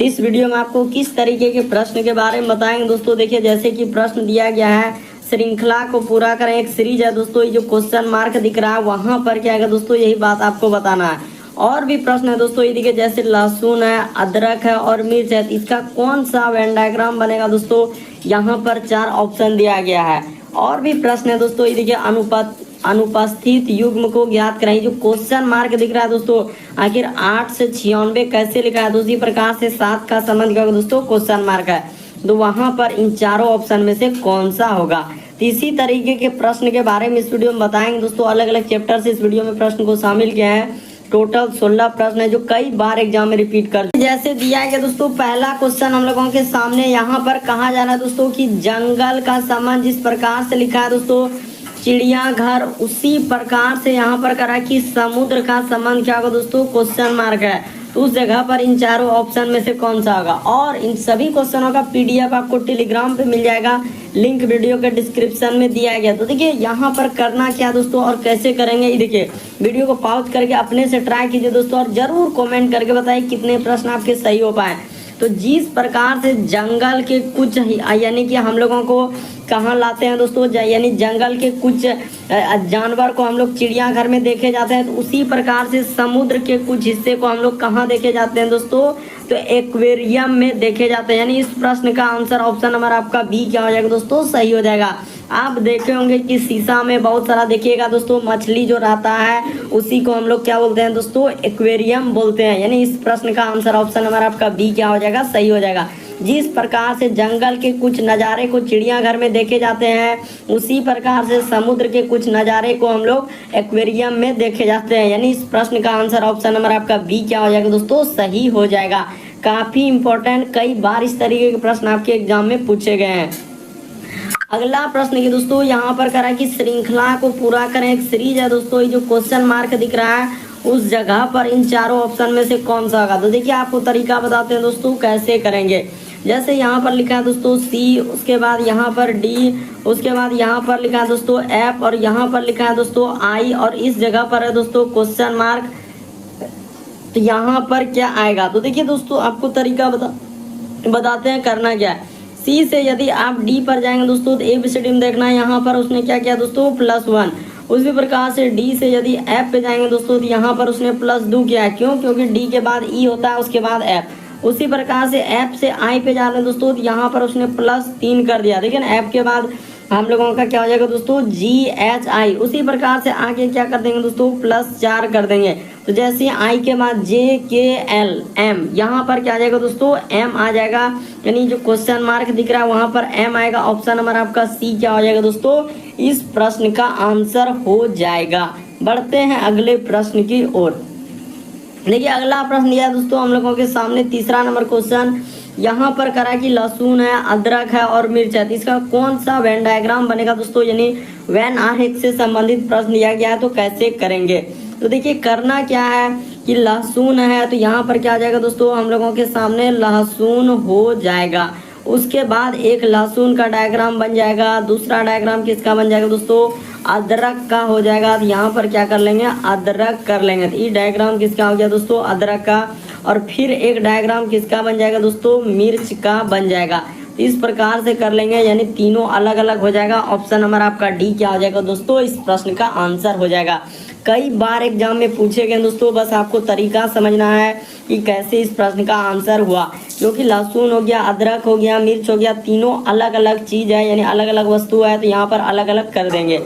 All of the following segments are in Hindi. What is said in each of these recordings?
इस वीडियो में आपको किस तरीके के प्रश्न के बारे में बताएंगे दोस्तों। देखिए जैसे कि प्रश्न दिया गया है, श्रृंखला को पूरा करें, एक सीरीज है दोस्तों, ये जो क्वेश्चन मार्क दिख रहा है वहां पर क्या है दोस्तों, यही बात आपको बताना है। और भी प्रश्न है दोस्तों, ये देखिए जैसे लहसुन है, अदरक है और मिर्च है, इसका कौन सा वेन डायग्राम बनेगा दोस्तों, यहाँ पर 4 ऑप्शन दिया गया है। और भी प्रश्न है दोस्तों, ये देखिए अनुपस्थित युग्म को ज्ञात कराइए। जो क्वेश्चन मार्क दिख रहा है दोस्तों, आखिर 8 से 96 कैसे लिखा है। दूसरी प्रकार से 7 का संबंध क्या होगा दोस्तों, क्वेश्चन मार्क है, तो वहां पर इन चारों ऑप्शन में से कौन सा होगा। तो इसी तरीके के प्रश्न के बारे में इस वीडियो में बताएंगे दोस्तों। अलग अलग चैप्टर से इस वीडियो में प्रश्न को शामिल किया है। टोटल 16 प्रश्न है जो कई बार एग्जाम में रिपीट कर जैसे दिया गया दोस्तों। पहला क्वेश्चन हम लोगों के सामने यहाँ पर कहा जा रहा है दोस्तों कि जंगल का संबंध जिस प्रकार से लिखा है दोस्तों, चिड़ियाघर, उसी प्रकार से यहाँ पर करा कि समुद्र का संबंध क्या होगा दोस्तों, क्वेश्चन मार्क है। तो उस जगह पर इन चारों ऑप्शन में से कौन सा होगा। और इन सभी क्वेश्चनों का पीडीएफ आपको टेलीग्राम पे मिल जाएगा, लिंक वीडियो के डिस्क्रिप्शन में दिया गया। तो देखिए यहाँ पर करना क्या दोस्तों और कैसे करेंगे, ये देखिए वीडियो को पॉज करके अपने से ट्राई कीजिए दोस्तों, और जरूर कमेंट करके बताइए कितने प्रश्न आपके सही हो पाए। तो जिस प्रकार से जंगल के कुछ यानी कि हम लोगों को कहाँ लाते हैं दोस्तों, यानी जंगल के कुछ जानवर को हम लोग चिड़ियाघर में देखे जाते हैं, तो उसी प्रकार से समुद्र के कुछ हिस्से को हम लोग कहाँ देखे जाते हैं दोस्तों, तो एक्वेरियम में देखे जाते हैं। यानी इस प्रश्न का आंसर ऑप्शन नंबर आपका बी क्या हो जाएगा दोस्तों, सही हो जाएगा। आप देखे होंगे कि शीशा में बहुत सारा देखिएगा दोस्तों मछली जो रहता है, उसी को हम लोग क्या बोलते हैं दोस्तों, एक्वेरियम बोलते हैं। यानी इस प्रश्न का आंसर ऑप्शन नंबर आपका बी क्या हो जाएगा, सही हो जाएगा। जिस प्रकार से जंगल के कुछ नज़ारे को चिड़ियाघर में देखे जाते हैं, उसी प्रकार से समुद्र के कुछ नज़ारे को हम लोग एक्वेरियम में देखे जाते हैं। यानी इस प्रश्न का आंसर ऑप्शन नंबर आपका बी क्या हो जाएगा दोस्तों, सही हो जाएगा। काफ़ी इंपॉर्टेंट, कई बार इस तरीके के प्रश्न आपके एग्जाम में पूछे गए हैं। अगला प्रश्न की दोस्तों यहाँ पर करा कि श्रृंखला को पूरा करें, एक सीरीज है दोस्तों, ये जो क्वेश्चन मार्क दिख रहा है उस जगह पर इन चारों ऑप्शन में से कौन सा होगा। तो देखिए आपको तरीका बताते हैं दोस्तों कैसे करेंगे। जैसे यहाँ पर लिखा है दोस्तों सी, उसके बाद यहाँ पर डी, उसके बाद यहाँ पर लिखा है दोस्तों एफ, और यहाँ पर लिखा है दोस्तों आई, और इस जगह पर है दोस्तों क्वेश्चन मार्क। तो यहाँ पर क्या आएगा, तो देखिए दोस्तों आपको तरीका बताते हैं करना क्या है। सी से यदि आप डी पर जाएंगे दोस्तों, तो एबीसीडी में देखना है, यहाँ पर उसने क्या किया दोस्तों, +1। उसी प्रकार से डी से यदि एफ पे जाएंगे दोस्तों, तो यहाँ पर उसने +2 किया है। क्यों, क्योंकि डी के बाद ई होता है, उसके बाद एफ। उसी प्रकार से एफ से आई पे जा रहे हैं दोस्तों, तो यहाँ पर उसने +3 कर दिया। देखिए ना, एफ के बाद हम लोगों का क्या हो जाएगा दोस्तों, GHI। उसी प्रकार से आगे क्या कर देंगे दोस्तों, +4 कर देंगे। तो जैसे आई के बाद JKLM, यहाँ पर क्या आ जाएगा दोस्तों, M आ जाएगा। यानी जो क्वेश्चन मार्क दिख रहा है वहाँ पर M आएगा। ऑप्शन नंबर आपका सी क्या हो जाएगा दोस्तों, इस प्रश्न का आंसर हो जाएगा। बढ़ते हैं अगले प्रश्न की ओर। देखिए अगला प्रश्न दिया दोस्तों हम लोगों के सामने, तीसरा नंबर क्वेश्चन यहाँ पर करा कि लहसुन है, अदरक है और मिर्च है, तो इसका कौन सा वेन डायग्राम बनेगा दोस्तों। यानी वेन आरेख से संबंधित प्रश्न दिया गया है, तो कैसे करेंगे। तो देखिए करना क्या है कि लहसुन है, तो यहाँ पर क्या आ जाएगा दोस्तों, हम लोगों के सामने लहसुन हो जाएगा। उसके बाद एक लहसुन का डायग्राम बन जाएगा, दूसरा डायग्राम किसका बन जाएगा दोस्तों, अदरक का हो जाएगा। तो यहाँ पर क्या कर लेंगे, अदरक कर लेंगे। तो ये डायग्राम किसका हो गया दोस्तों, अदरक का। और फिर एक डायग्राम किसका बन जाएगा दोस्तों, मिर्च का बन जाएगा। इस प्रकार से कर लेंगे, यानी तीनों अलग अलग हो जाएगा। ऑप्शन नंबर आपका डी क्या हो जाएगा दोस्तों, इस प्रश्न का आंसर हो जाएगा। कई बार एग्जाम में पूछे गए दोस्तों, बस आपको तरीका समझना है कि कैसे इस प्रश्न का आंसर हुआ। क्योंकि लहसुन हो गया, अदरक हो गया, मिर्च हो गया, तीनों अलग अलग चीज़ है, यानी अलग अलग वस्तु है, तो यहाँ पर अलग अलग कर देंगे।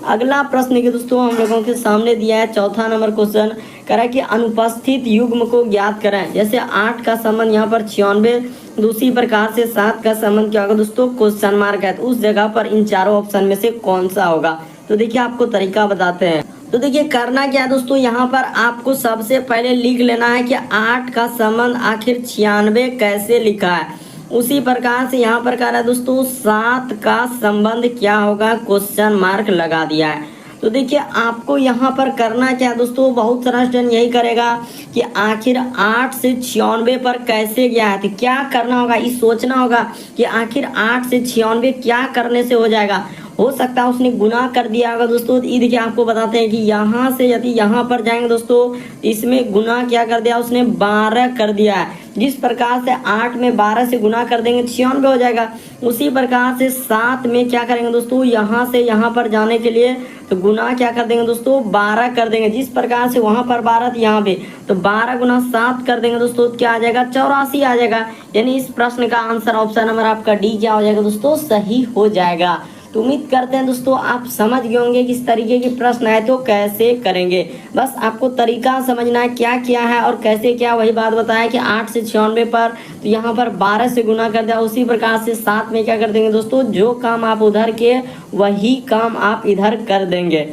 अगला प्रश्न के दोस्तों हम लोगों के सामने दिया है, चौथा नंबर क्वेश्चन करा कि अनुपस्थित युग्म को ज्ञात करें। जैसे 8 का संबंध यहाँ पर 96, दूसरी प्रकार से 7 का संबंध क्या होगा दोस्तों, क्वेश्चन मार्क है, तो उस जगह पर इन चारों ऑप्शन में से कौन सा होगा। तो देखिए आपको तरीका बताते हैं। तो देखिए करना क्या है दोस्तों, यहाँ पर आपको सबसे पहले लिख लेना है कि 8 का संबंध आखिर 96 कैसे लिखा है। उसी प्रकार से यहाँ पर कह रहा है दोस्तों 7 का संबंध क्या होगा, क्वेश्चन मार्क लगा दिया है। तो देखिए आपको यहाँ पर करना क्या है दोस्तों, बहुत सारा स्टूडेंट यही करेगा कि आखिर 8 से 96 पर कैसे गया है। तो क्या करना होगा, ये सोचना होगा कि आखिर 8 से 96 क्या करने से हो जाएगा। हो सकता है उसने गुना कर दिया होगा दोस्तों। ये देखिए आपको बताते हैं कि यहाँ से यदि यहाँ पर जाएंगे दोस्तों, इसमें गुना क्या कर दिया उसने, 12 कर दिया है। जिस प्रकार से 8 में 12 से गुना कर देंगे 96 हो जाएगा, उसी प्रकार से 7 में क्या करेंगे दोस्तों, यहाँ से यहाँ पर जाने के लिए तो गुना क्या कर देंगे दोस्तों, 12 कर देंगे। जिस प्रकार से वहां पर 12 थी यहाँ पे, तो 12 गुना 7 कर देंगे दोस्तों, तो क्या आ जाएगा, 84 आ जाएगा। यानी इस प्रश्न का आंसर ऑप्शन नंबर आपका डी क्या हो जाएगा दोस्तों, सही हो जाएगा। तो उम्मीद करते हैं दोस्तों आप समझ गए होंगे किस तरीके के प्रश्न आए तो कैसे करेंगे। बस आपको तरीका समझना है क्या किया है और कैसे क्या, वही बात बताया कि 8 से 96 पर तो यहाँ पर 12 से गुना कर दिया, उसी प्रकार से 7 में क्या कर देंगे दोस्तों, जो काम आप उधर किए वही काम आप इधर कर देंगे।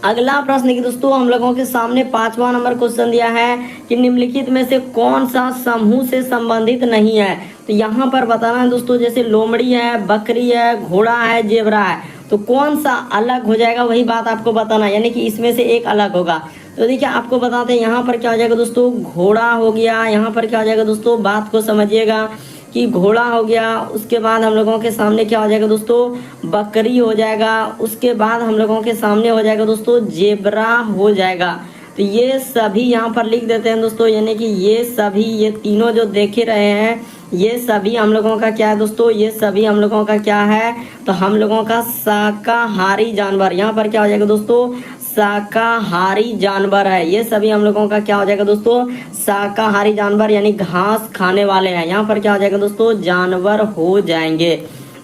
अगला प्रश्न की दोस्तों हम लोगों के सामने 5वां नंबर क्वेश्चन दिया है कि निम्नलिखित में से कौन सा समूह से संबंधित नहीं है। तो यहाँ पर बताना है दोस्तों, जैसे लोमड़ी है, बकरी है, घोड़ा है, जेबरा है, तो कौन सा अलग हो जाएगा वही बात आपको बताना, यानी कि इसमें से एक अलग होगा। तो देखिए आपको बताते हैं यहाँ पर क्या हो जाएगा दोस्तों, घोड़ा हो गया। यहाँ पर क्या हो जाएगा दोस्तों, बात को समझिएगा कि घोड़ा हो गया, उसके बाद हम लोगों के सामने क्या हो जाएगा दोस्तों, बकरी हो जाएगा, उसके बाद हम लोगों के सामने हो जाएगा दोस्तों जेबरा हो जाएगा। तो ये सभी यहाँ पर लिख देते हैं दोस्तों, यानी कि ये सभी, ये तीनों जो देखे रहे हैं ये सभी हम लोगों का क्या है दोस्तों, ये सभी हम लोगों का क्या है, तो हम लोगों का शाकाहारी जानवर। यहाँ पर क्या हो जाएगा दोस्तों, शाकाहारी जानवर है। ये सभी हम लोगों का क्या हो जाएगा दोस्तों, शाकाहारी जानवर, यानी घास खाने वाले हैं। यहाँ पर क्या हो जाएगा दोस्तों, जानवर हो जाएंगे।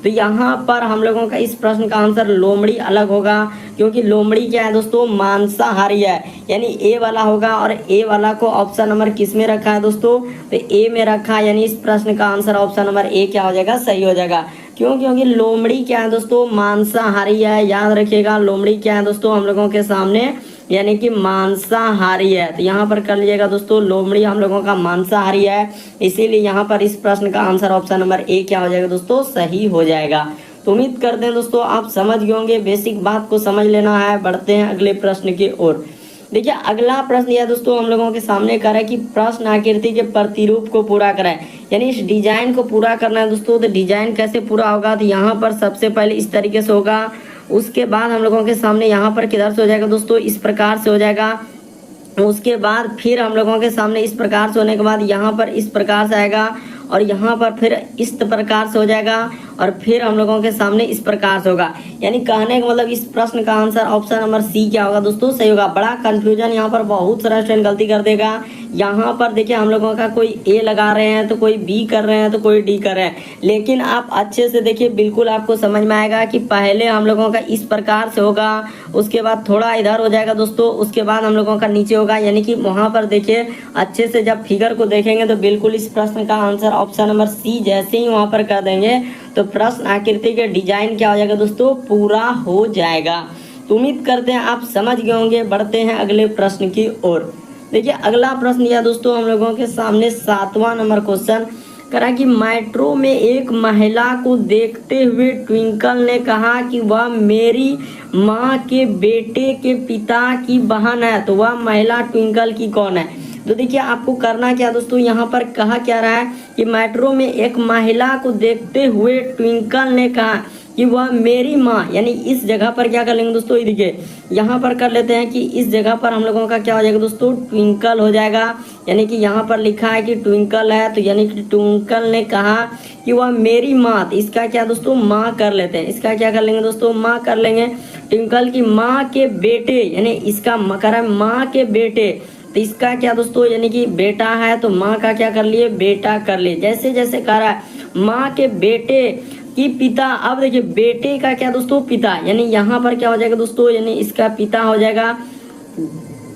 तो यहाँ पर हम लोगों का इस प्रश्न का आंसर लोमड़ी अलग होगा, क्योंकि लोमड़ी क्या है दोस्तों, मांसाहारी है, यानी ए वाला होगा। और ए वाला को ऑप्शन नंबर किस में रखा है दोस्तों, तो ए में रखा है, यानी इस प्रश्न का आंसर ऑप्शन नंबर ए क्या हो जाएगा, सही हो जाएगा। क्यों, क्योंकि लोमड़ी क्या है दोस्तों, मांसाहारी है। याद रखिएगा लोमड़ी क्या है दोस्तों, हम लोगों के सामने यानी कि मांसाहारी है। तो यहाँ पर कर लीजिएगा दोस्तों, लोमड़ी हम लोगों का मांसाहारी है, इसीलिए यहाँ पर इस प्रश्न का आंसर ऑप्शन नंबर ए क्या हो जाएगा दोस्तों, सही हो जाएगा। तो उम्मीद करते हैं दोस्तों आप समझ गए होंगे, बेसिक बात को समझ लेना है। बढ़ते हैं अगले प्रश्न की ओर। देखिए अगला प्रश्न यह दोस्तों हम लोगों के सामने कर है कि प्रश्न आकृति के प्रतिरूप को पूरा कराएं, यानी इस डिजाइन को पूरा करना है दोस्तों। तो डिजाइन कैसे पूरा होगा, तो यहाँ पर सबसे पहले इस तरीके से होगा, उसके बाद हम लोगों के सामने यहाँ पर किधर से हो जाएगा दोस्तों, इस प्रकार से हो जाएगा। उसके बाद फिर हम लोगों के सामने इस प्रकार से होने के बाद यहाँ पर इस प्रकार से आएगा, और यहाँ पर फिर इस प्रकार से हो जाएगा, और फिर हम लोगों के सामने इस प्रकार से होगा। यानी कहने का मतलब इस प्रश्न का आंसर ऑप्शन नंबर सी क्या होगा दोस्तों, सही होगा। बड़ा कंफ्यूजन यहाँ पर बहुत सारा स्टूडेंट गलती कर देगा। यहाँ पर देखिए हम लोगों का कोई ए लगा रहे हैं, तो कोई बी कर रहे हैं, तो कोई डी कर रहे हैं, लेकिन आप अच्छे से देखिए बिल्कुल आपको समझ में आएगा कि पहले हम लोगों का इस प्रकार से होगा, उसके बाद थोड़ा इधर हो जाएगा दोस्तों, उसके बाद हम लोगों का नीचे होगा। यानी कि वहाँ पर देखिए अच्छे से जब फिगर को देखेंगे तो बिल्कुल इस प्रश्न का आंसर ऑप्शन नंबर सी जैसे ही वहाँ पर कर देंगे तो प्रश्न आकृति के डिजाइन क्या हो जाएगा दोस्तों, पूरा हो जाएगा। तो उम्मीद करते हैं आप समझ गए होंगे। बढ़ते हैं अगले प्रश्न की ओर। देखिए अगला प्रश्न यह दोस्तों हम लोगों के सामने 7वां नंबर क्वेश्चन करा कि मेट्रो में एक महिला को देखते हुए ट्विंकल ने कहा कि वह मेरी माँ के बेटे के पिता की बहन है। तो वह महिला ट्विंकल की कौन है। तो देखिए आपको करना क्या दोस्तों, यहाँ पर कहा क्या रहा है कि मेट्रो में एक महिला को देखते हुए ट्विंकल ने कहा कि वह मेरी माँ, यानी इस जगह पर क्या कर लेंगे दोस्तों, देखिए यहाँ पर कर लेते हैं कि इस जगह पर हम लोगों का क्या हो जाएगा दोस्तों, ट्विंकल हो जाएगा। यानी कि यहाँ पर लिखा है कि ट्विंकल है, तो यानी कि ट्विंकल ने कहा कि वह मेरी माँ, तो इसका क्या दोस्तों माँ कर लेते हैं, इसका क्या कर लेंगे दोस्तों, माँ कर लेंगे। ट्विंकल की माँ के बेटे, यानी इसका कर है माँ के बेटे, तो इसका क्या दोस्तों, यानी कि बेटा है तो माँ का क्या कर लिए, बेटा कर लिए। जैसे जैसे कह रहा है माँ के बेटे की पिता, अब देखिए बेटे का क्या दोस्तों, पिता, यानी यहाँ पर क्या हो जाएगा दोस्तों, यानी इसका पिता हो जाएगा,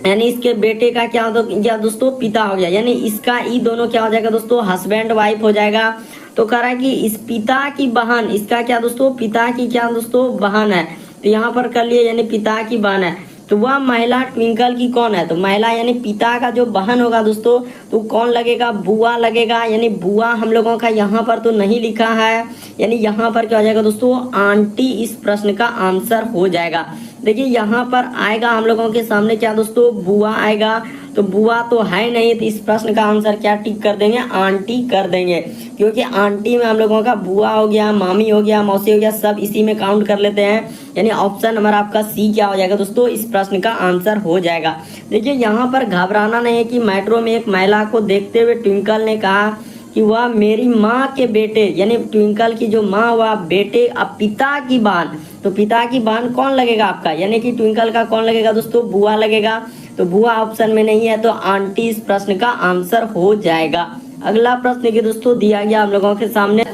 यानी इसके बेटे का क्या दोस्तों, पिता हो गया। यानी इसका ई दोनों क्या हो जाएगा दोस्तों, हस्बैंड वाइफ हो जाएगा। तो कह रहा है कि इस पिता की बहन, इसका क्या दोस्तों, पिता की क्या दोस्तों, बहन है। तो यहाँ पर कर लिए यानी पिता की बहन है। तो वह महिला ट्विंकल की कौन है, तो महिला यानी पिता का जो बहन होगा दोस्तों, तो कौन लगेगा, बुआ लगेगा। यानी बुआ हम लोगों का यहाँ पर तो नहीं लिखा है, यानी यहाँ पर क्या हो जाएगा दोस्तों, आंटी इस प्रश्न का आंसर हो जाएगा। देखिए यहाँ पर आएगा हम लोगों के सामने क्या दोस्तों, बुआ आएगा। तो बुआ तो है नहीं, तो इस प्रश्न का आंसर क्या टिक कर देंगे, आंटी कर देंगे, क्योंकि आंटी में हम लोगों का बुआ हो गया, मामी हो गया, मौसी हो गया, सब इसी में काउंट कर लेते हैं। यानी ऑप्शन नंबर आपका सी क्या हो जाएगा दोस्तों, इस प्रश्न का आंसर हो जाएगा। देखिए यहाँ पर घबराना नहीं है कि मेट्रो में एक महिला को देखते हुए ट्विंकल ने कहा कि वह मेरी माँ के बेटे, यानी ट्विंकल की जो माँ वह बेटे, अब पिता की बान, तो पिता की बान कौन लगेगा आपका, यानी कि ट्विंकल का कौन लगेगा दोस्तों, बुआ लगेगा। तो बुआ ऑप्शन में नहीं है, तो आंटी इस प्रश्न का आंसर हो जाएगा। अगला प्रश्न देखिए दोस्तों दिया गया हम लोगों के सामने।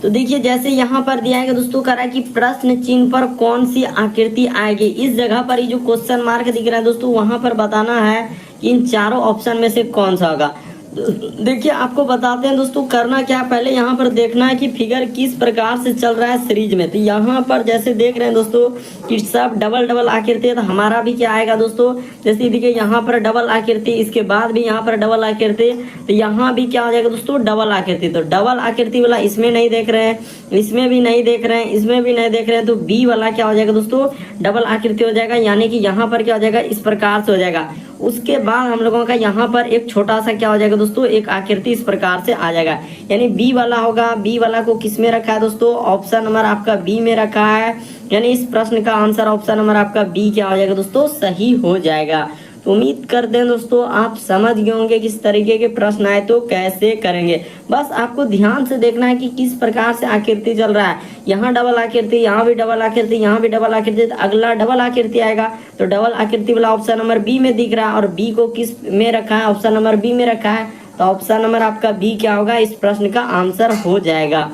तो देखिए जैसे यहाँ पर दिया है दोस्तों, कह रहा है कि प्रश्न चिन्ह पर कौन सी आकृति आएगी। इस जगह पर ये जो क्वेश्चन मार्क दिख रहा है दोस्तों, वहां पर बताना है कि इन चारों ऑप्शन में से कौन सा होगा। देखिए आपको बताते हैं दोस्तों, करना क्या, पहले यहाँ पर देखना है कि फिगर किस प्रकार से चल रहा है सीरीज में। तो यहाँ पर जैसे देख रहे हैं दोस्तों कि सब डबल डबल आकृति है, तो हमारा भी क्या आएगा दोस्तों, जैसे देखिए यहाँ पर डबल आकृति, इसके बाद भी यहाँ पर डबल आकृति, तो यहाँ भी क्या हो जाएगा दोस्तों, डबल आकृति। तो डबल आकृति वाला इसमें नहीं देख रहे हैं, इसमें भी नहीं देख रहे हैं, इसमें भी नहीं देख रहे हैं, तो बी वाला क्या हो जाएगा दोस्तों, डबल आकृति हो जाएगा, यानी कि यहाँ पर क्या हो जाएगा, इस प्रकार से हो जाएगा। उसके बाद हम लोगों का यहाँ पर एक छोटा सा क्या हो जाएगा दोस्तों, एक आकृति इस प्रकार से आ जाएगा, यानी बी वाला होगा। बी वाला को किस में रखा है दोस्तों, ऑप्शन नंबर आपका बी में रखा है, यानी इस प्रश्न का आंसर ऑप्शन नंबर आपका बी क्या हो जाएगा दोस्तों, सही हो जाएगा। तो उम्मीद करते हैं दोस्तों आप समझ गए होंगे किस तरीके के प्रश्न आए तो कैसे करेंगे। बस आपको ध्यान से देखना है कि किस प्रकार से आकृति चल रहा है, यहाँ डबल आकृति, यहाँ भी डबल आकृति, यहाँ भी डबल आकृति, तो अगला डबल आकृति आएगा। तो डबल आकृति वाला ऑप्शन नंबर बी में दिख रहा है, और बी को किस में रखा है, ऑप्शन नंबर बी में रखा है, तो ऑप्शन नंबर आपका बी क्या होगा, इस प्रश्न का आंसर हो जाएगा।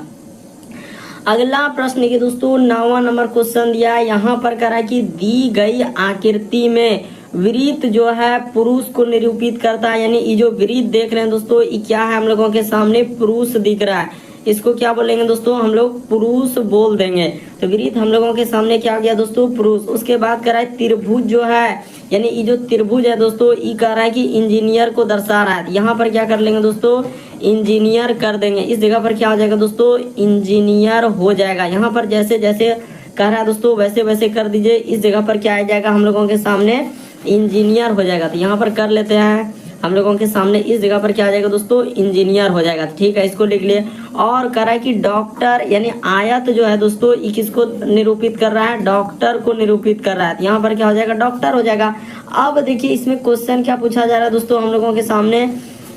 अगला प्रश्न के दोस्तों 9वां नंबर क्वेश्चन दिया है, यहाँ पर करा कि दी गई आकृति में वृत्त जो है पुरुष को निरूपित करता है। यानी ये जो वृत्त देख रहे हैं दोस्तों, ये क्या है, हम लोगों के सामने पुरुष दिख रहा है, इसको क्या बोलेंगे दोस्तों, हम लोग पुरुष बोल देंगे। तो वृत्त हम लोगों के सामने क्या हो गया दोस्तों, पुरुष। उसके बाद कह रहा है त्रिभुज जो है, यानी ये जो त्रिभुज है दोस्तों, ये कह रहा है कि इंजीनियर को दर्शा रहा है। यहाँ पर क्या कर लेंगे दोस्तों, इंजीनियर कर देंगे। इस जगह पर क्या हो जाएगा दोस्तों, इंजीनियर हो जाएगा। यहाँ पर जैसे जैसे कह रहा है दोस्तों वैसे वैसे कर दीजिए। इस जगह पर क्या आ जाएगा हम लोगों के सामने, इंजीनियर हो जाएगा। तो यहाँ पर कर लेते हैं हम लोगों के सामने, इस जगह पर क्या आ जाएगा दोस्तों, इंजीनियर हो जाएगा। ठीक है, इसको लिख लिए। और कह रहा है कि डॉक्टर, यानी आयत जो है दोस्तों, ये किसको निरूपित कर रहा है, डॉक्टर को निरूपित कर रहा है। यहाँ पर क्या हो जाएगा, डॉक्टर हो जाएगा। अब देखिए इसमें क्वेश्चन क्या पूछा जा रहा है दोस्तों हम लोगों के सामने,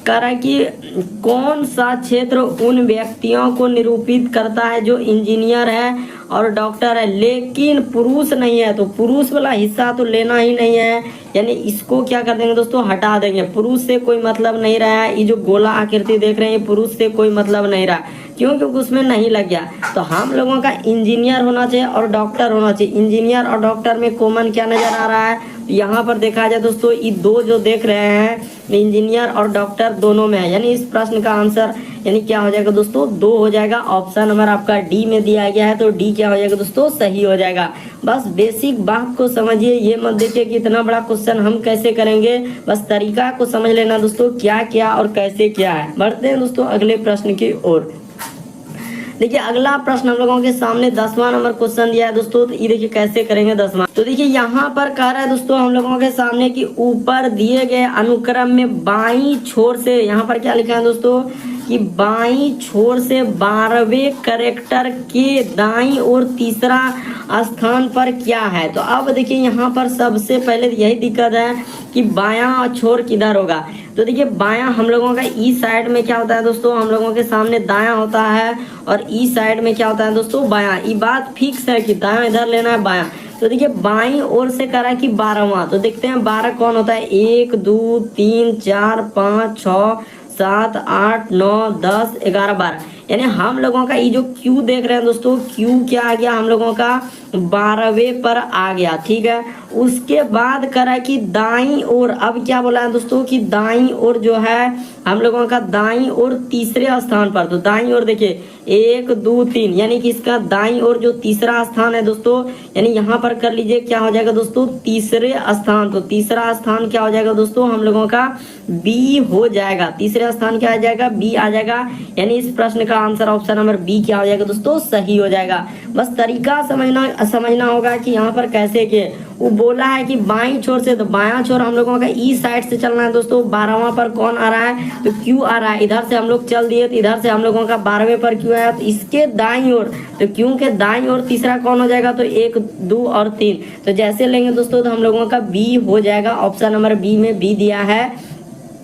कह रहा है कि कौन सा क्षेत्र उन व्यक्तियों को निरूपित करता है जो इंजीनियर है और डॉक्टर है, लेकिन पुरुष नहीं है। तो पुरुष वाला हिस्सा तो लेना ही नहीं है, यानी इसको क्या कर देंगे दोस्तों, हटा देंगे। पुरुष से कोई मतलब नहीं रहा है। ये जो गोला आकृति देख रहे हैं, ये पुरुष से कोई मतलब नहीं रहा, क्यों, क्योंकि उसमें नहीं लग गया। तो हम लोगों का इंजीनियर होना चाहिए और डॉक्टर होना चाहिए। इंजीनियर और डॉक्टर में कॉमन क्या नजर आ रहा है, यहाँ पर देखा जाए दोस्तों, ये दो जो देख रहे हैं, इंजीनियर और डॉक्टर दोनों में है, यानी इस प्रश्न का आंसर यानी क्या हो जाएगा दोस्तों, 2 हो जाएगा। ऑप्शन नंबर आपका डी में दिया गया है, तो डी क्या हो जाएगा दोस्तों, सही हो जाएगा। बस बेसिक बात को समझिए, ये मत देखिए कि इतना बड़ा क्वेश्चन हम कैसे करेंगे, बस तरीका को समझ लेना दोस्तों, क्या क्या और कैसे क्या है। बढ़ते हैं दोस्तों अगले प्रश्न की ओर। देखिए अगला प्रश्न हम लोगों के सामने 10वां नंबर क्वेश्चन दिया है दोस्तों, तो ये देखिए कैसे करेंगे 10वां। तो देखिए यहाँ पर कह रहा है दोस्तों हम लोगों के सामने कि ऊपर दिए गए अनुक्रम में बाईं छोर से, यहाँ पर क्या लिखा है दोस्तों कि बाईं छोर से 12वें कैरेक्टर के दाईं और तीसरा स्थान पर क्या है। तो अब देखिए यहाँ पर सबसे पहले यही दिक्कत है कि बायां छोर किधर होगा। तो देखिए बायां हम लोगों का ई साइड में क्या होता है दोस्तों, हम लोगों के सामने दायां होता है, और ई साइड में क्या होता है दोस्तों, बायां। ये बात फिक्स है कि दायां इधर लेना है, बायां। तो देखिए बाईं ओर से करा कि 12वां, तो देखते हैं 12 कौन होता है, 1 2 3 4 5 6 7 8 9 10 11 12, यानी हम लोगों का ये जो क्यू देख रहे हैं दोस्तों, क्यू क्या आ गया हम लोगों का 12वें पर आ गया। ठीक है, उसके बाद करा कि दाईं ओर, अब क्या बोला है दोस्तों कि दाईं ओर जो है हम लोगों का दाईं ओर तीसरे स्थान पर। तो दाईं ओर देखिए 1 2 3, यानी कि इसका दाईं ओर जो तीसरा स्थान है दोस्तों, यानी यहाँ पर कर लीजिए क्या हो जाएगा दोस्तों, तीसरे स्थान। तो तीसरा स्थान क्या हो जाएगा दोस्तों हम लोगों का बी हो जाएगा। तीसरे स्थान क्या आ जाएगा, बी आ जाएगा, यानी इस प्रश्न का आंसर ऑप्शन नंबर बी क्या हो जाएगा दोस्तों, सही हो जाएगा। बस तरीका समझना होगा कि यहाँ पर कैसे के वो बोला है कि बाईं छोर से, तो बायां छोर हम लोगों का ई साइड से चलना है दोस्तों। 12वां पर कौन आ रहा है, तो क्यू आ रहा है। इधर से हम लोग चल दिए तो इधर से हम लोगों का 12वें पर क्यू आया, तो इसके दाईं ओर, तो क्यू के दाईं ओर तीसरा कौन हो जाएगा, तो 1 2 और 3। तो जैसे लेंगे दोस्तों तो हम लोगों का बी हो जाएगा। ऑप्शन नंबर बी में बी दिया है,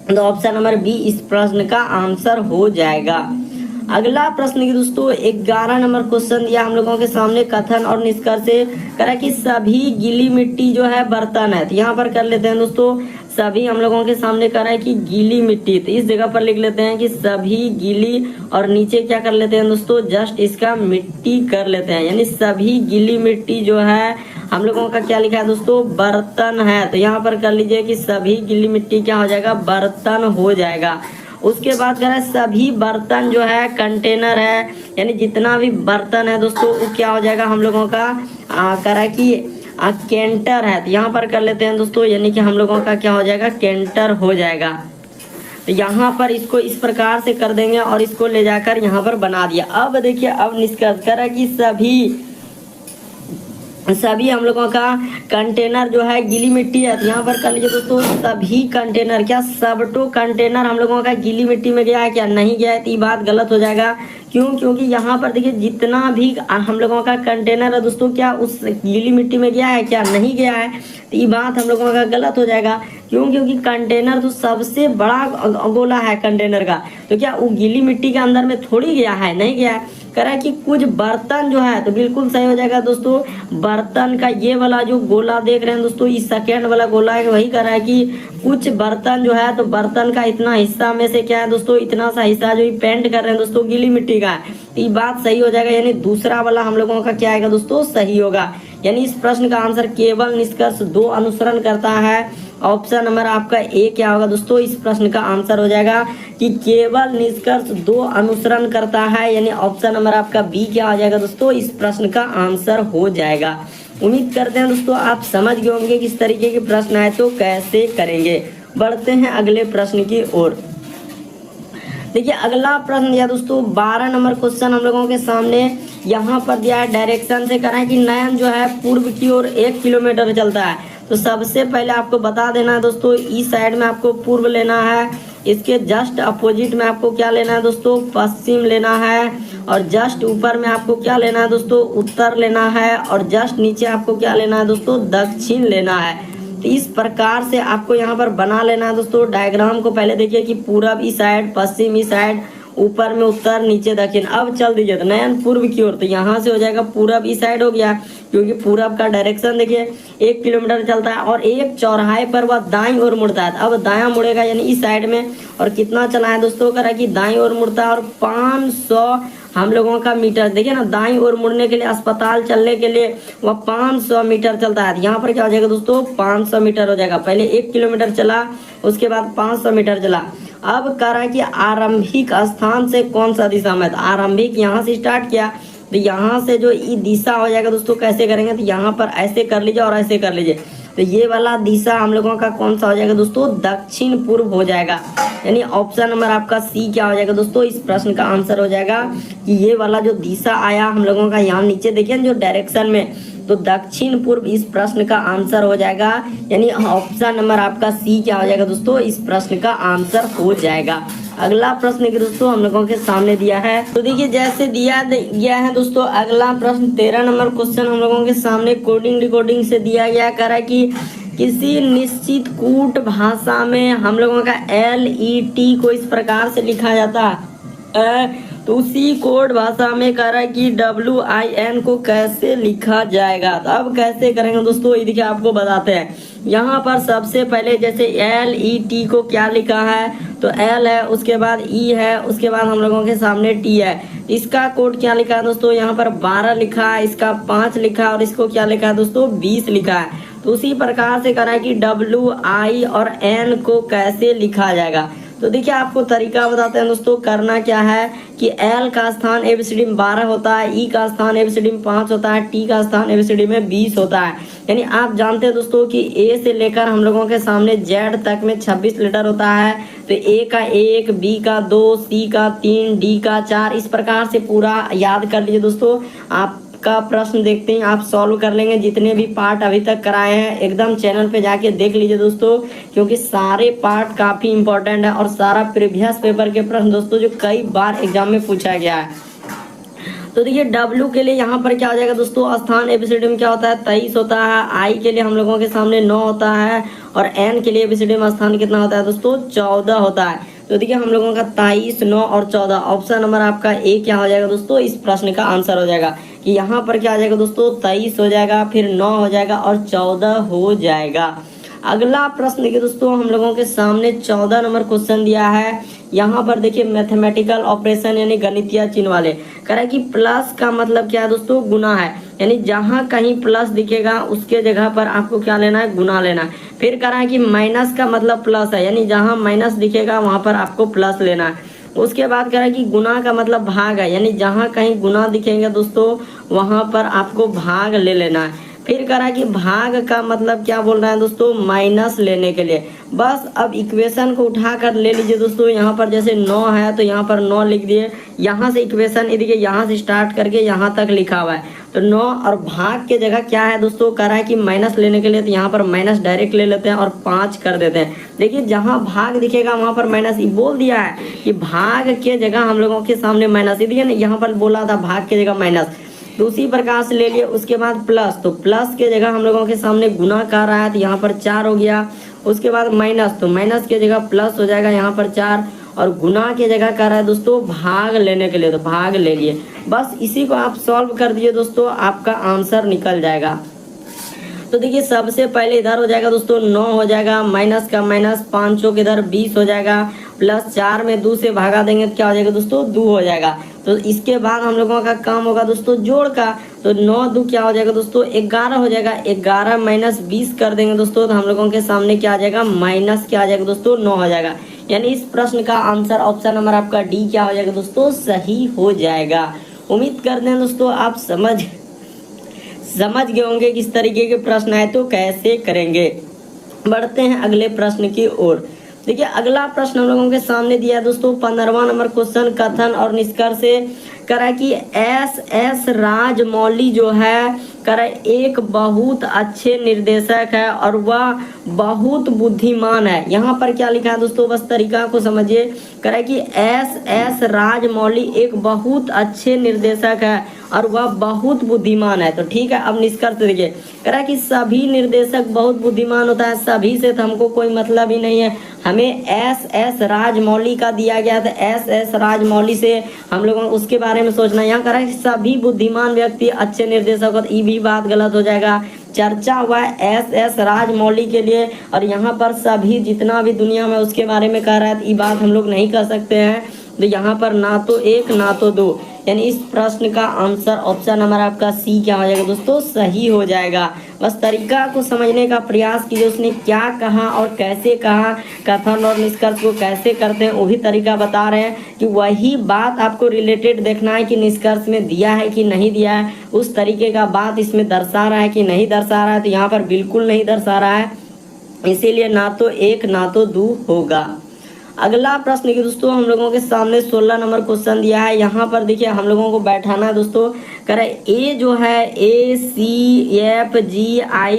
तो ऑप्शन नंबर बी इस प्रश्न का आंसर हो जाएगा। अगला प्रश्न की दोस्तों 11 नंबर क्वेश्चन दिया हम लोगों के सामने, कथन और निष्कर्ष से करा कि सभी गीली मिट्टी जो है बर्तन है। तो यहाँ पर कर लेते हैं दोस्तों, सभी हम लोगों के सामने करा है कि गीली मिट्टी, तो इस जगह पर लिख लेते हैं कि सभी गीली, और नीचे क्या कर लेते हैं दोस्तों, जस्ट इसका मिट्टी कर लेते हैं, यानी सभी गीली मिट्टी जो है हम लोगों का क्या लिखा है दोस्तों, बर्तन है। तो यहाँ पर कर लीजिए कि सभी गीली मिट्टी क्या हो जाएगा, बर्तन हो जाएगा। उसके बाद कह रहा है सभी बर्तन जो है कंटेनर है, यानी जितना भी बर्तन है दोस्तों वो क्या हो जाएगा हम लोगों का कह रहा है कि कैंटर है। तो यहाँ पर कर लेते हैं दोस्तों, यानी कि हम लोगों का क्या हो जाएगा, कैंटर हो जाएगा। तो यहाँ पर इसको इस प्रकार से कर देंगे और इसको ले जाकर यहाँ पर बना दिया। अब देखिए, अब निष्कर्ष कर रहा है कि सभी हम लोगों का कंटेनर जो है गीली मिट्टी है। तो यहाँ पर कर लीजिए दोस्तों, सभी कंटेनर, क्या सबटो कंटेनर हम लोगों का गीली मिट्टी में गया है, क्या नहीं गया है, तो ये बात गलत हो जाएगा। क्यों, क्योंकि यहाँ पर देखिए जितना भी हम लोगों का कंटेनर है दोस्तों, क्या उस गीली मिट्टी में गया है, क्या नहीं गया है, तो ये बात हम लोगों का गलत हो जाएगा। क्यों, क्योंकि कंटेनर तो सबसे बड़ा गोला है कंटेनर का, तो क्या वो गीली मिट्टी के अंदर में थोड़ी गया है, नहीं गया है। कह रहा है कि कुछ बर्तन जो है, तो बिल्कुल सही हो जाएगा दोस्तों। बर्तन का ये वाला जो गोला देख रहे हैं दोस्तों, इस सेकेंड वाला गोला है, वही कह रहा है कि कुछ बर्तन जो है, तो बर्तन का इतना हिस्सा में से क्या है दोस्तों, इतना सा हिस्सा जो पेंट कर रहे हैं दोस्तों गीली मिट्टी का है, तो ये बात सही हो जाएगा। यानी दूसरा वाला हम लोगों का क्या आएगा दोस्तों, सही होगा। यानी इस प्रश्न का आंसर केवल निष्कर्ष 2 अनुसरण करता है। ऑप्शन नंबर आपका ए क्या होगा दोस्तों, इस प्रश्न का आंसर हो जाएगा कि केवल निष्कर्ष 2 अनुसरण करता है, यानी ऑप्शन नंबर आपका बी क्या हो जाएगा दोस्तों, इस प्रश्न का आंसर हो जाएगा। उम्मीद करते हैं दोस्तों आप समझ गए होंगे किस तरीके के प्रश्न आए तो कैसे करेंगे। बढ़ते हैं अगले प्रश्न की ओर। देखिए अगला प्रश्न दिया दोस्तों 12 नंबर क्वेश्चन हम लोगों के सामने, यहाँ पर दिया है डायरेक्शन से करा है कि नयन जो है पूर्व की ओर 1 किलोमीटर चलता है। तो सबसे पहले आपको बता देना है दोस्तों, इस साइड में आपको पूर्व लेना है, इसके जस्ट अपोजिट में आपको क्या लेना है दोस्तों, पश्चिम लेना है, और जस्ट ऊपर में आपको क्या लेना है दोस्तों, उत्तर लेना है, और जस्ट नीचे आपको क्या लेना है दोस्तों, दक्षिण लेना है। तो इस प्रकार से आपको यहाँ पर बना लेना है दोस्तों। डायग्राम को पहले देखिए कि पूरब इस साइड, पश्चिम इस साइड, ऊपर में उत्तर, नीचे दक्षिण। अब चल दीजिए तो नयन पूर्व की ओर, तो यहाँ से हो जाएगा पूरब इस साइड हो गया, क्योंकि पूरब का डायरेक्शन देखिए 1 किलोमीटर चलता है, और एक चौराहे पर वह दाईं ओर मुड़ता है। अब दायां मुड़ेगा यानी इस साइड में, और कितना चला है दोस्तों, करा कि दाईं ओर मुड़ता है, और 500 हम लोगों का मीटर, देखिए ना, दाईं ओर मुड़ने के लिए, अस्पताल चलने के लिए वह 500 मीटर चलता है। यहाँ पर क्या हो जाएगा दोस्तों, 500 मीटर हो जाएगा। पहले 1 किलोमीटर चला, उसके बाद 500 मीटर चला। अब कह रहा है कि आरंभिक स्थान से कौन सा दिशा में, तो आरंभिक यहाँ से स्टार्ट किया, तो यहाँ से जो ये दिशा हो जाएगा दोस्तों, कैसे करेंगे, तो यहाँ पर ऐसे कर लीजिए और ऐसे कर लीजिए, तो ये वाला दिशा हम लोगों का कौन सा हो जाएगा दोस्तों, दक्षिण पूर्व हो जाएगा। यानी ऑप्शन नंबर आपका सी क्या हो जाएगा दोस्तों, इस प्रश्न का आंसर हो जाएगा कि ये वाला जो दिशा आया हम लोगों का, यहाँ नीचे देखिए जो डायरेक्शन में, तो दक्षिण पूर्व इस प्रश्न का आंसर हो जाएगा। यानी ऑप्शन नंबर आपका सी क्या हो जाएगा दोस्तों, इस प्रश्न का आंसर हो जाएगा। अगला प्रश्न की दोस्तों हम लोगों के सामने दिया है, तो देखिए जैसे दिया गया है दोस्तों, अगला प्रश्न 13 नंबर क्वेश्चन हम लोगों के सामने कोडिंग डिकोडिंग से दिया गया। कह रहा है कि किसी निश्चित कूट भाषा में हम लोगों का LET को इस प्रकार से लिखा जाता है, तो उसी कोड भाषा में कह रहा है कि WIN को कैसे लिखा जाएगा। तो अब कैसे करेंगे दोस्तों, ये देखिए आपको बताते हैं। यहाँ पर सबसे पहले जैसे LET को क्या लिखा है, तो L है, उसके बाद E है, उसके बाद हम लोगों के सामने T है। इसका कोड क्या लिखा है दोस्तों, यहाँ पर 12 लिखा है, इसका 5 लिखा है, और इसको क्या लिखा है दोस्तों, 20 लिखा है। तो उसी प्रकार से कह रहा है कि WI और N को कैसे लिखा जाएगा। तो देखिए आपको तरीका बताते हैं दोस्तों। करना क्या है कि एल का स्थान एबीसीडी में 12 होता है, ई का स्थान एबीसीडी में 5 होता है, टी का स्थान एबीसीडी में 20 होता है। यानी आप जानते हैं दोस्तों कि ए से लेकर हम लोगों के सामने जेड तक में 26 लेटर होता है। तो ए का 1, बी का 2, सी का 3, डी का 4, इस प्रकार से पूरा याद कर लीजिए दोस्तों। आप का प्रश्न देखते हैं, आप सॉल्व कर लेंगे। जितने भी पार्ट अभी तक कराए हैं एकदम चैनल पे जाके देख लीजिए दोस्तों, क्योंकि सारे पार्ट काफी इंपॉर्टेंट है और सारा प्रीवियस पेपर के प्रश्न दोस्तों जो कई बार एग्जाम में पूछा गया है। तो देखिए W के लिए यहाँ पर क्या हो जाएगा दोस्तों, स्थान एबीसीडी में क्या होता है 23 होता है। I के लिए हम लोगों के सामने 9 होता है और N के लिए एबीसीडी में स्थान कितना होता है दोस्तों 14 होता है। तो देखिए हम लोगों का 23, 9 और 14, ऑप्शन नंबर आपका ए क्या हो जाएगा दोस्तों, इस प्रश्न का आंसर हो जाएगा कि यहाँ पर क्या आ जाएगा दोस्तों 23 हो जाएगा, फिर 9 हो जाएगा और 14 हो जाएगा। अगला प्रश्न देखिए दोस्तों, हम लोगों के सामने 14 नंबर क्वेश्चन दिया है। यहाँ पर देखिए मैथमेटिकल ऑपरेशन यानी गणितीय चिन्ह वाले कह रहा है कि प्लस का मतलब क्या है दोस्तों, गुना है। यानी जहां कहीं प्लस दिखेगा उसके जगह पर आपको क्या लेना है, गुना लेना है। फिर कह रहा है कि माइनस का मतलब प्लस है, यानी जहां माइनस दिखेगा वहां पर आपको प्लस लेना है। उसके बाद कह रहा है कि गुना का मतलब भाग है, यानी जहां कहीं गुना दिखेंगे दोस्तों वहां पर आपको भाग ले लेना है। फिर कह रहा है कि भाग का मतलब क्या बोल रहा है दोस्तों, माइनस लेने के लिए। बस अब इक्वेशन को उठा कर ले लीजिए दोस्तों। यहाँ पर जैसे 9 है तो यहाँ पर 9 लिख दिए। यहाँ से इक्वेशन देखिए यहाँ से स्टार्ट करके यहाँ तक लिखा हुआ है। तो 9 और भाग के जगह क्या है दोस्तों, कह रहा है कि माइनस लेने के लिए, तो यहाँ पर माइनस डायरेक्ट ले लेते हैं और 5 कर देते हैं। देखिए जहाँ भाग दिखेगा वहाँ पर माइनस, ये बोल दिया है कि भाग के जगह हम लोगों के सामने माइनस, देखिए ना यहाँ पर बोला था भाग के जगह माइनस, तो उसी प्रकार से ले लिए। उसके बाद प्लस, तो प्लस के जगह हम लोगों के सामने गुना कर रहा है तो यहाँ पर 4 हो गया। उसके बाद माइनस, तो माइनस के जगह प्लस हो जाएगा यहाँ पर 4, और गुना के जगह कर रहा है दोस्तों भाग लेने के लिए, तो भाग ले लिए। बस इसी को आप सॉल्व कर दिए दोस्तों, आपका आंसर निकल जाएगा। तो देखिए सबसे पहले इधर हो जाएगा दोस्तों 9 हो जाएगा, माइनस का माइनस, 5 के इधर 20 हो जाएगा, प्लस 4 में 2 से भागा देंगे तो क्या हो जाएगा दोस्तों 2 हो जाएगा। तो इसके बाद हम लोगों का काम होगा दोस्तों जोड़ का। तो 9 2 क्या हो जाएगा दोस्तों 11 हो जाएगा। 11 माइनस 20 कर देंगे दोस्तों तो हम लोगों के सामने क्या आ जाएगा, माइनस क्या आ जाएगा दोस्तों 9 हो जाएगा। यानी इस प्रश्न का आंसर ऑप्शन नंबर आपका डी क्या हो जाएगा दोस्तों, सही हो जाएगा। उम्मीद करते हैं दोस्तों आप समझ गए होंगे किस तरीके के प्रश्न आए तो कैसे करेंगे। बढ़ते हैं अगले प्रश्न की ओर। देखिए अगला प्रश्न हम लोगों के सामने दिया है दोस्तों 15वां नंबर क्वेश्चन, कथन और निष्कर्ष से करा कि एस राजमौली जो है करा एक बहुत अच्छे निर्देशक है और वह बहुत बुद्धिमान है। यहाँ पर क्या लिखा है दोस्तों, बस तरीका को समझिए। करा कि एस राजमौली एक बहुत अच्छे निर्देशक है और वह बहुत बुद्धिमान है। तो ठीक है, अब निष्कर्ष देखिए। करा कि सभी निर्देशक बहुत बुद्धिमान होता है, सभी से तो हमको कोई मतलब ही नहीं है। हमें एस राजमौली का दिया गया था, एस राजमौली से हम लोगों को उसके बारे में सोचना। यहाँ करा कि सभी बुद्धिमान व्यक्ति अच्छे निर्देशक होते, ये भी बात गलत हो जाएगा। चर्चा हुआ है एस राजमौली के लिए और यहाँ पर सभी जितना भी दुनिया में उसके बारे में कह रहा है, ये बात हम लोग नहीं कर सकते हैं। तो यहाँ पर ना तो 1 ना तो 2, यानी इस प्रश्न का आंसर ऑप्शन नंबर आपका सी क्या हो जाएगा दोस्तों, सही हो जाएगा। बस तरीका को समझने का प्रयास कीजिए, उसने क्या कहा और कैसे कहा, कथन और निष्कर्ष को कैसे करते हैं वही तरीका बता रहे हैं कि वही बात आपको रिलेटेड देखना है कि निष्कर्ष में दिया है कि नहीं दिया है, उस तरीके का बात इसमें दर्शा रहा है कि नहीं दर्शा रहा है। तो यहाँ पर बिल्कुल नहीं दर्शा रहा है, इसीलिए ना तो 1 ना तो 2 होगा। अगला प्रश्न की दोस्तों हम लोगों के सामने 16 नंबर क्वेश्चन दिया है। यहाँ पर देखिए हम लोगों को बैठाना है दोस्तों। कह रहे ए जो है ACFGI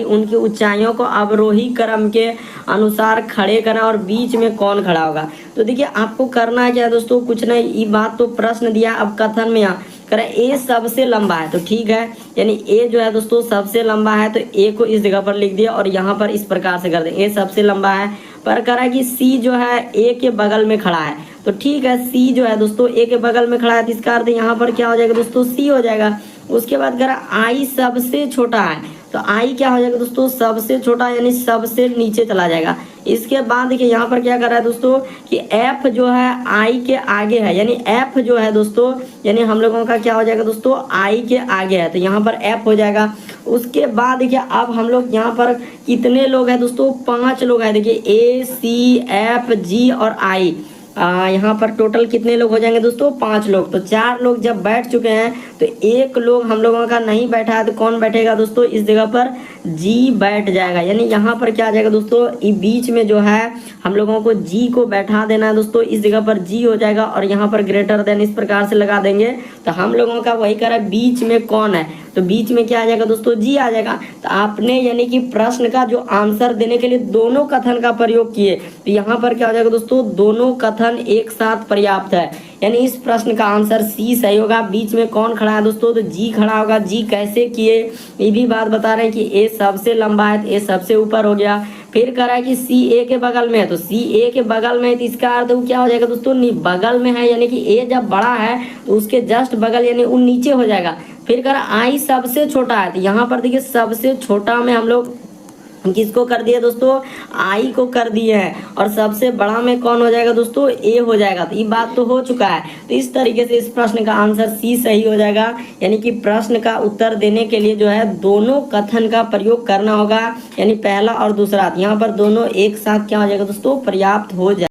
उनकी ऊंचाइयों को अवरोही क्रम के अनुसार खड़े करना और बीच में कौन खड़ा होगा। तो देखिए आपको करना है क्या दोस्तों, कुछ नहीं, ये बात तो प्रश्न दिया। अब कथन में यहाँ करें ए सबसे लंबा है, तो ठीक है, यानी ए जो है दोस्तों सबसे लंबा है, तो ए को इस जगह पर लिख दिया और यहाँ पर इस प्रकार से कर दें, ए सबसे लंबा है। पर कह रहा है कि सी जो है ए के बगल में खड़ा है, तो ठीक है, सी जो है दोस्तों ए के बगल में खड़ा है, तो इसका अर्थ यहाँ पर क्या हो जाएगा दोस्तों, सी हो जाएगा। उसके बाद कह रहा आई सबसे छोटा है, तो आई क्या हो जाएगा दोस्तों, सबसे छोटा यानी सबसे नीचे चला जाएगा। इसके बाद देखिए यहाँ पर क्या कर रहा है दोस्तों कि एफ जो है आई के आगे है, यानी एफ जो है दोस्तों यानी हम लोगों का क्या हो जाएगा दोस्तों, आई के आगे है, तो यहाँ पर एफ हो जाएगा। उसके बाद देखिए अब हम लोग यहाँ पर कितने लोग हैं दोस्तों, 5 लोग हैं। देखिए ए सी एफ जी और आई, यहाँ पर टोटल कितने लोग हो जाएंगे दोस्तों, 5 लोग। तो 4 लोग जब बैठ चुके हैं तो एक लोग हम लोगों का नहीं बैठा है, तो कौन बैठेगा दोस्तों, इस जगह पर जी बैठ जाएगा। यानी यहाँ पर क्या आ जाएगा दोस्तों, बीच में जो है हम लोगों को जी को बैठा देना है दोस्तों, इस जगह पर जी हो जाएगा और यहाँ पर ग्रेटर देन इस प्रकार से लगा देंगे। तो हम लोगों का वही कह रहा है बीच में कौन है, तो बीच में क्या आ जाएगा दोस्तों, जी आ जाएगा। तो आपने यानी कि प्रश्न का जो आंसर देने के लिए दोनों कथन का प्रयोग किए, तो यहाँ पर क्या हो जाएगा दोस्तों, दोनों कथन एक साथ पर्याप्त है, यानी इस प्रश्न का आंसर सी सही होगा। बीच में कौन खड़ा है दोस्तों, तो जी खड़ा होगा। जी कैसे किए ये भी बात बता रहे हैं कि ए सबसे लंबा है तो ए सबसे ऊपर हो गया। फिर कह रहा है कि सी ए के बगल में है, तो सी ए के बगल में है, तो इसका अर्थ क्या हो जाएगा दोस्तों, बगल में है, यानी कि ए जब बड़ा है तो उसके जस्ट बगल यानी उन नीचे हो जाएगा। फिर कह रहा आई सबसे छोटा है, तो यहाँ पर देखिए सबसे छोटा में हम लोग किसको कर दिए दोस्तों, आई को कर दिए हैं, और सबसे बड़ा में कौन हो जाएगा दोस्तों, ए हो जाएगा। तो ये बात तो हो चुका है। तो इस तरीके से इस प्रश्न का आंसर सी सही हो जाएगा, यानी कि प्रश्न का उत्तर देने के लिए जो है दोनों कथन का प्रयोग करना होगा, यानी पहला और दूसरा। यहाँ पर दोनों एक साथ क्या हो जाएगा दोस्तों, पर्याप्त हो जाएगा।